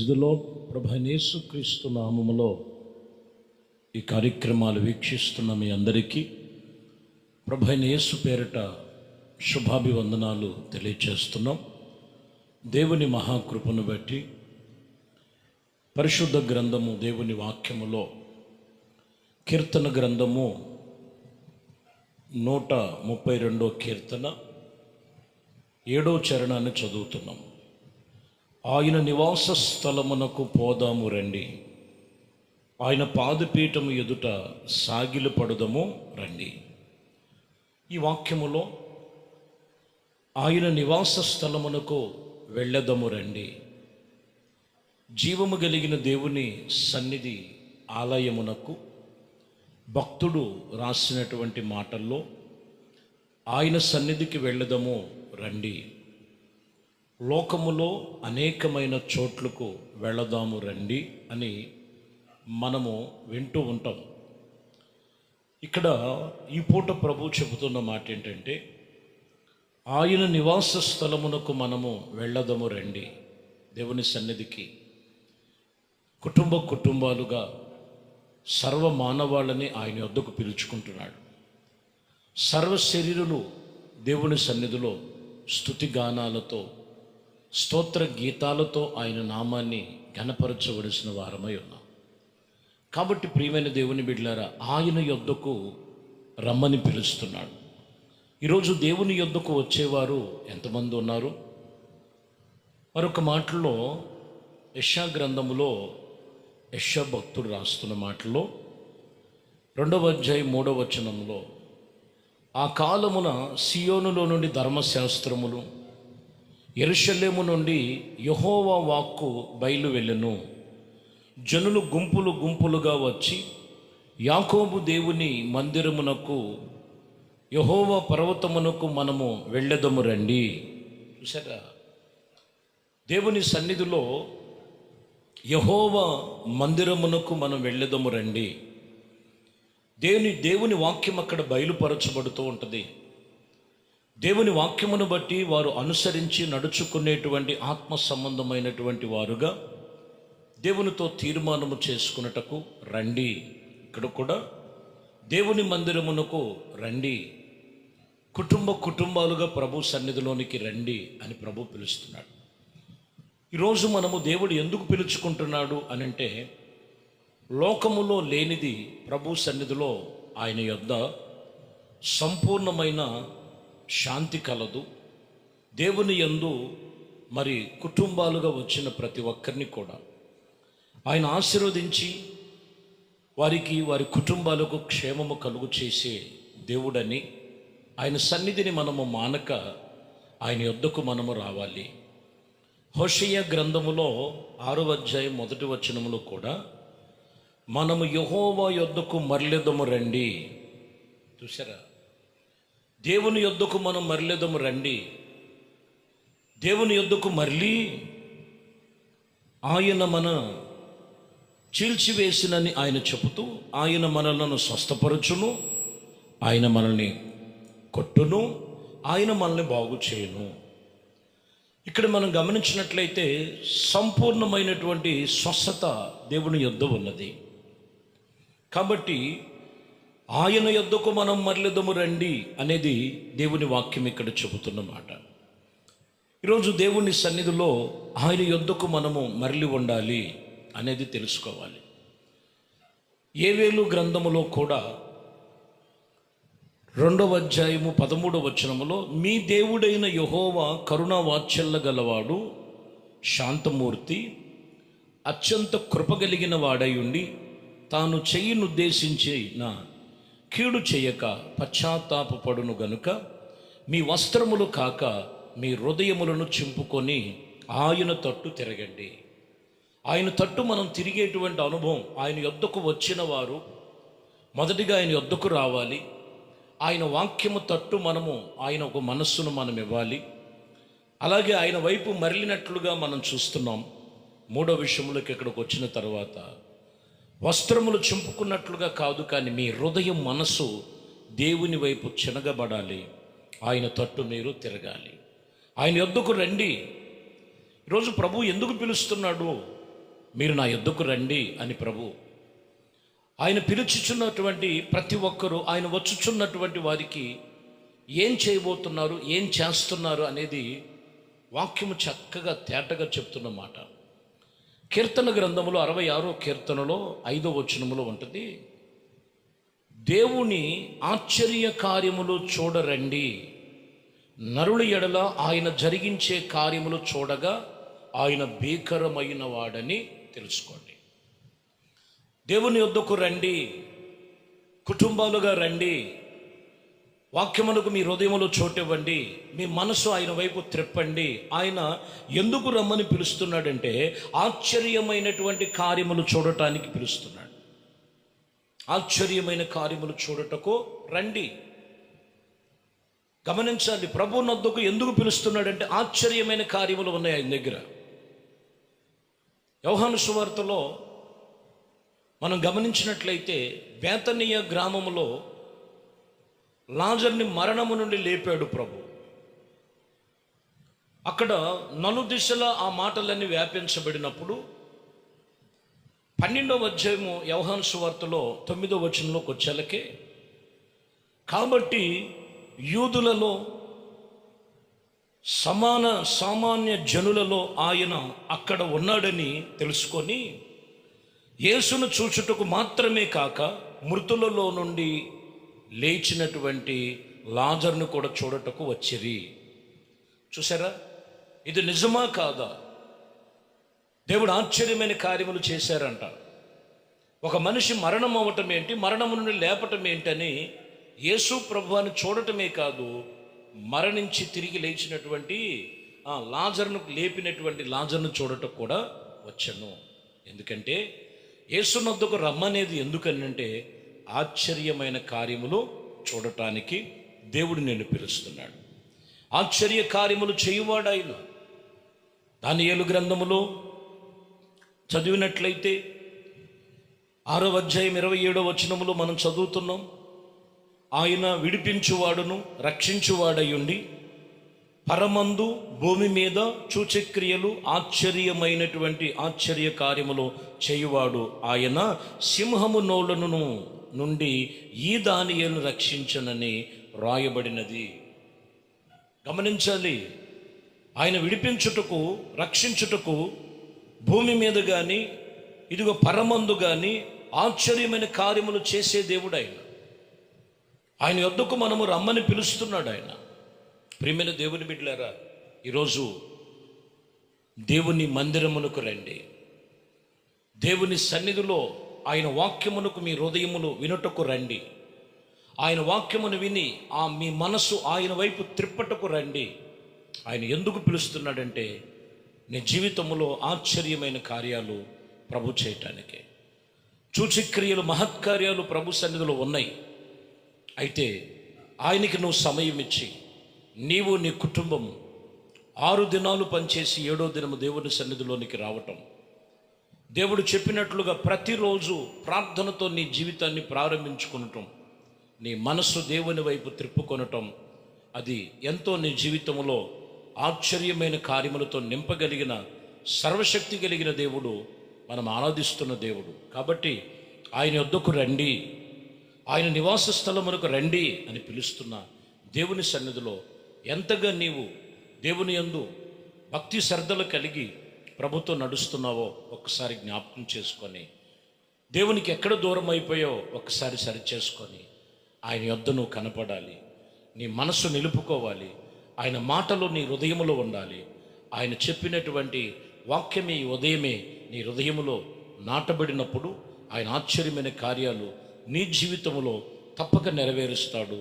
Praise the lord. ప్రభువైన యేసుక్రీస్తు నామములో ఈ కార్యక్రమాలు వీక్షిస్తున్న మీ అందరికీ ప్రభువైన యేసు పేరిట శుభాభివందనాలు తెలియచేస్తున్నాం. దేవుని మహాకృపను బట్టి పరిశుద్ధ గ్రంథము దేవుని వాక్యములో కీర్తన గ్రంథము 132 కీర్తన 7వ చరణాన్ని చదువుతున్నాం. ఆయన నివాస స్థలమునకు పోదాము రండి, ఆయన పాదపీఠము ఎదుట సాగిలపడుదము రండి. ఈ వాక్యములో ఆయన నివాస స్థలమునకు వెళ్ళదము రండి, జీవము కలిగిన దేవుని సన్నిధి ఆలయమునకు భక్తుడు రాసినటువంటి మాటల్లో ఆయన సన్నిధికి వెళ్ళదము రండి, లోకములో అనేకమైన చోట్లకు వెళదాము రండి అని మనము వింటూ ఉంటాం. ఇక్కడ ఈ పూట ప్రభు చెబుతున్న మాట ఏంటంటే, ఆయన నివాస స్థలమునకు మనము వెళ్ళదము రండి. దేవుని సన్నిధికి కుటుంబాలుగా సర్వ మానవాళ్ళని ఆయన వద్దకు పిలుచుకుంటున్నాడు. సర్వ శరీరులు దేవుని సన్నిధిలో స్తుతి గానాలతో స్తోత్ర గీతాలతో ఆయన నామాన్ని ఘనపరచవలసిన వారమై ఉన్నాం. కాబట్టి ప్రియమైన దేవుని బిడ్డలారా, ఆయన యొద్దకు రమ్మని పిలుస్తున్నాడు. ఈరోజు దేవుని యొద్దకు వచ్చేవారు ఎంతమంది ఉన్నారు? మరొక మాటలో యెషయా గ్రంథములో యెషయా భక్తుడు రాస్తున్న మాటలో 2వ అధ్యాయం 3వ వచనంలో, ఆ కాలమున సియోనులో నుండి ధర్మశాస్త్రములు, యెరూషలేము నుండి యెహోవా వాక్కు బయలు వెళ్ళెను. జనులు గుంపులు గుంపులుగా వచ్చి యాకోబు దేవుని మందిరమునకు యెహోవా పర్వతమునకు మనము వెళ్ళదము రండి. చూసారా, దేవుని సన్నిధిలో యెహోవా మందిరమునకు మనం వెళ్ళదము రండి. దేవుని వాక్యం అక్కడ బయలుపరచబడుతూ ఉంటుంది. దేవుని వాక్యమును బట్టి వారు అనుసరించి నడుచుకునేటువంటి ఆత్మ సంబంధమైనటువంటి వారుగా దేవునితో తీర్మానము చేసుకున్నటకు రండి. ఇక్కడ కూడా దేవుని మందిరమునకు రండి, కుటుంబాలుగా ప్రభు సన్నిధిలోనికి రండి అని ప్రభు పిలుస్తున్నాడు. ఈరోజు మనము దేవుడు ఎందుకు పిలుచుకుంటున్నాడు అని అంటే, లోకములో లేనిది ప్రభు సన్నిధిలో ఆయన యొద్ద సంపూర్ణమైన శాంతి కలదు. దేవుని యందు మరి కుటుంబాలుగా వచ్చిన ప్రతి ఒక్కరిని కూడా ఆయన ఆశీర్వదించి వారి కుటుంబాలకు క్షేమము కలుగు చేసే దేవుడని ఆయన సన్నిధిని మనము మానక ఆయన యొద్దకు మనము రావాలి. హోషేయ గ్రంథములో 6వ అధ్యాయం 1వ వచనములో కూడా మనము యెహోవా యొద్దకు మరలెదము రండి. చూసారా, దేవుని యొద్దకు మనం మరలెదము రండి. దేవుని యొద్దకు మరలి ఆయన మన చీల్చివేసినని ఆయన చెబుతూ, ఆయన మనలను స్వస్థపరచును, ఆయన మనల్ని కొట్టును, ఆయన మనల్ని బాగు చేయును. ఇక్కడ మనం గమనించినట్లయితే సంపూర్ణమైనటువంటి స్వస్థత దేవుని యొద్ద ఉన్నది. కాబట్టి ఆయన యొద్దకు మనం మరలెదము రండి అనేది దేవుని వాక్యం ఇక్కడ చెబుతున్న మాట. ఈరోజు దేవుని సన్నిధిలో ఆయన యొద్దకు మనము మరలి ఉండాలి అనేది తెలుసుకోవాలి. యోవేలు గ్రంథములో కూడా 2వ అధ్యాయము 13వ వచనములో, మీ దేవుడైన యెహోవా కరుణా వాత్సల్య గలవాడు, శాంతమూర్తి, అత్యంత కృపగలిగిన వాడై ఉండి తాను చెయ్యనుద్దేశించిన కీడు చేయక పశ్చాత్తాపపడును గనుక మీ వస్త్రములు కాక మీ హృదయములను చింపుకొని ఆయన తట్టు తిరగండి. ఆయన తట్టు మనం తిరిగేటువంటి అనుభవం, ఆయన యొద్దకు వచ్చిన వారు మొదటిగా ఆయన యొద్దకు రావాలి. ఆయన వాక్యము తట్టు మనము ఆయన ఒక మనస్సును మనం ఇవ్వాలి. అలాగే ఆయన వైపు మరలినట్లుగా మనం చూస్తున్నాం. 3వ విషయంలోకి ఇక్కడికి వచ్చిన తర్వాత వస్త్రములు చింపుకున్నట్లుగా కాదు, కానీ మీ హృదయం మనసు దేవుని వైపు చినగబడాలి. ఆయన తట్టు మీరు తిరగాలి. ఆయన యొద్దకు రండి. ఈరోజు ప్రభు ఎందుకు పిలుస్తున్నాడు మీరు నా యొద్దకు రండి అని ప్రభు ఆయన పిలుచుచున్నటువంటి ప్రతి ఒక్కరూ ఆయన వచ్చుచున్నటువంటి వారికి ఏం చేయబోతున్నారు, ఏం చేస్తున్నారు అనేది వాక్యము చక్కగా తేటగా చెప్తున్నమాట. కీర్తన గ్రంథములో 66వ కీర్తనలో 5వ వచనములో ఉంటుంది, దేవుని ఆశ్చర్య కార్యములు చూడరండి, నరుల ఎడల ఆయన జరిగించే కార్యములు చూడగా ఆయన భీకరమైన వాడని తెలుసుకోండి. దేవుని యొద్దకు రండి, కుటుంబాలుగా రండి, వాక్యమునకు మీ హృదయములో చోటివ్వండి, మీ మనసు ఆయన వైపు త్రిప్పండి. ఆయన ఎందుకు రమ్మని పిలుస్తున్నాడంటే ఆశ్చర్యమైనటువంటి కార్యములు చూడటానికి పిలుస్తున్నాడు. ఆశ్చర్యమైన కార్యములు చూడటకు రండి. గమనించాలి, ప్రభు నొద్దకు ఎందుకు పిలుస్తున్నాడంటే ఆశ్చర్యమైన కార్యములు ఉన్నాయి ఆయన దగ్గర. యోహాను సువార్తలో మనం గమనించినట్లయితే బేతనీయ గ్రామములో లాజర్ని మరణము నుండి లేపాడు ప్రభు. అక్కడ నలుదిశలా ఆ మాటలన్నీ వ్యాపించబడినప్పుడు 12వ అధ్యాయము యోహాను సువార్తలో 9వ వచనంలోకి వచ్చేలకే, కాబట్టి యూదులలో సామాన్య జనులలో ఆయన అక్కడ ఉన్నాడని తెలుసుకొని యేసును చూచుటకు మాత్రమే కాక మృతులలో నుండి లేచినటువంటి లాజర్ను కూడా చూడటకు వచ్చిరి. చూసారా, ఇది నిజమా కాదా? దేవుడు ఆశ్చర్యమైన కార్యములు చేశారంట. ఒక మనిషి మరణం అవ్వటం ఏంటి, మరణము నుండి లేపటం ఏంటని యేసు ప్రభువుని చూడటమే కాదు, మరణించి తిరిగి లేచినటువంటి లాజర్ను లేపినటువంటి లాజర్ను చూడటం కూడా వచ్చను. ఎందుకంటే యేసునొద్దకు రమ్మనేది ఎందుకనంటే ఆశ్చర్యమైన కార్యములు చూడటానికి దేవుడు నిన్ను పిలుస్తున్నాడు. ఆశ్చర్య కార్యములు చేయువాడు ఆయన. దానియేలు గ్రంథములో చదివినట్లయితే 6వ అధ్యాయం 27వ వచనములో మనం చదువుతున్నాం, ఆయన విడిపించువాడును రక్షించువాడయుండి పరమందు భూమి మీద సూచక్రియలు ఆశ్చర్యమైనటువంటి ఆశ్చర్య కార్యములు చేయువాడు ఆయన, సింహము నోళ్ళను నుండి ఈ దానియేలును రక్షించనని రాయబడినది. గమనించాలి, ఆయన విడిపించుటకు రక్షించుటకు భూమి మీద కానీ ఇదిగో పరమందు కానీ ఆశ్చర్యమైన కార్యములు చేసే దేవుడు ఆయన. ఆయన యొద్దకు మనము రమ్మని పిలుస్తున్నాడు ఆయన. ప్రియమైన దేవుని బిడ్డలారా, ఈరోజు దేవుని మందిరమునకు రండి. దేవుని సన్నిధిలో ఆయన వాక్యమునకు మీ హృదయములు వినుటకు రండి. ఆయన వాక్యమును విని మీ మనసు ఆయన వైపు త్రిప్పటకు రండి. ఆయన ఎందుకు పిలుస్తున్నాడంటే నీ జీవితంలో ఆశ్చర్యమైన కార్యాలు ప్రభు చేయటానికే. సూచక్రియలు మహత్కార్యాలు ప్రభు సన్నిధిలో ఉన్నాయి. అయితే ఆయనకి నువ్వు సమయం ఇచ్చి నీవు నీ కుటుంబం 6 దినాలు పనిచేసి 7వ దినము దేవుని సన్నిధిలోనికి రావటం, దేవుడు చెప్పినట్లుగా ప్రతిరోజు ప్రార్థనతో నీ జీవితాన్ని ప్రారంభించుకొనటం, నీ మనస్సు దేవుని వైపు త్రిప్పుకొనటం, అది ఎంతో నీ జీవితంలో ఆశ్చర్యమైన కార్యములతో నింపగలిగిన సర్వశక్తి కలిగిన దేవుడు, మనం ఆరాధిస్తున్న దేవుడు. కాబట్టి ఆయన యొద్దకు రండి, ఆయన నివాస స్థలమునకు రండి అని పిలుస్తున్న దేవుని సన్నిధిలో ఎంతగా నీవు దేవుని యందు భక్తి శ్రద్ధలు కలిగి ప్రభుతో నడుస్తున్నావో ఒక్కసారి జ్ఞాపకం చేసుకొని, దేవునికి ఎక్కడ దూరం అయిపోయో ఒక్కసారి సరి చేసుకొని ఆయన యొద్ద నువ్వు కనపడాలి. నీ మనస్సు నిలుపుకోవాలి. ఆయన మాటలు నీ హృదయములో ఉండాలి. ఆయన చెప్పినటువంటి వాక్యమే ఈ ఉదయమే నీ హృదయములో నాటబడినప్పుడు ఆయన ఆశ్చర్యమైన కార్యాలు నీ జీవితంలో తప్పక నెరవేరుస్తాడు.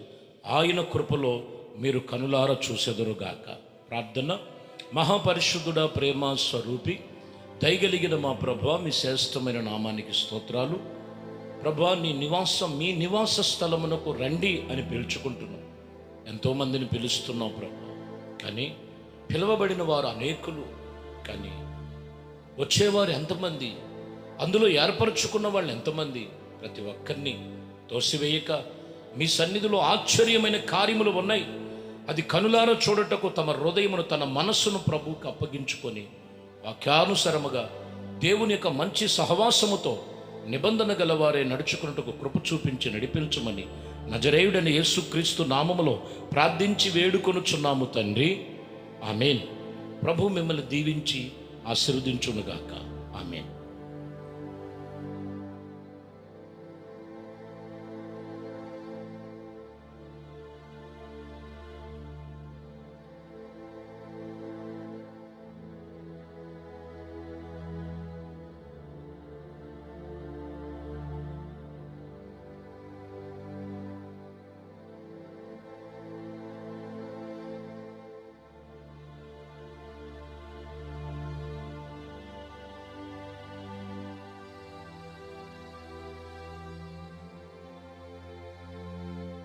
ఆయన కృపలో మీరు కనులార చూసెదరుగాక. ప్రార్థన. మహాపరిశుద్ధుడా, ప్రేమ స్వరూపి, దయగలిగిన మా ప్రభువా, మీ శ్రేష్టమైన నామానికి స్తోత్రాలు. ప్రభువా, మీ నివాస స్థలమునకు రండి అని పిలుచుకుంటున్నాం. ఎంతోమందిని పిలుస్తున్నావు ప్రభు, కానీ పిలువబడిన వారు అనేకులు, కానీ వచ్చేవారు ఎంతమంది, అందులో ఏర్పరచుకున్న వాళ్ళు ఎంతమంది? ప్రతి ఒక్కరిని తోసివేయక మీ సన్నిధిలో ఆశ్చర్యమైన కార్యములు ఉన్నాయి. అది కనులార చూడటకు తమ హృదయమును తన మనస్సును ప్రభువుకు అప్పగించుకొని వాక్యానుసరముగా దేవుని యొక్క మంచి సహవాసముతో నిబంధన గలవారే నడుచుకున్నట్టుకు కృప చూపించి నడిపించమని నజరేయుడని యేసుక్రీస్తు నామములో ప్రార్థించి వేడుకొనుచున్నాము తండ్రి. ఆమేన్. ప్రభు మిమ్మల్ని దీవించి ఆశీర్వదించునుగాక. ఆమేన్.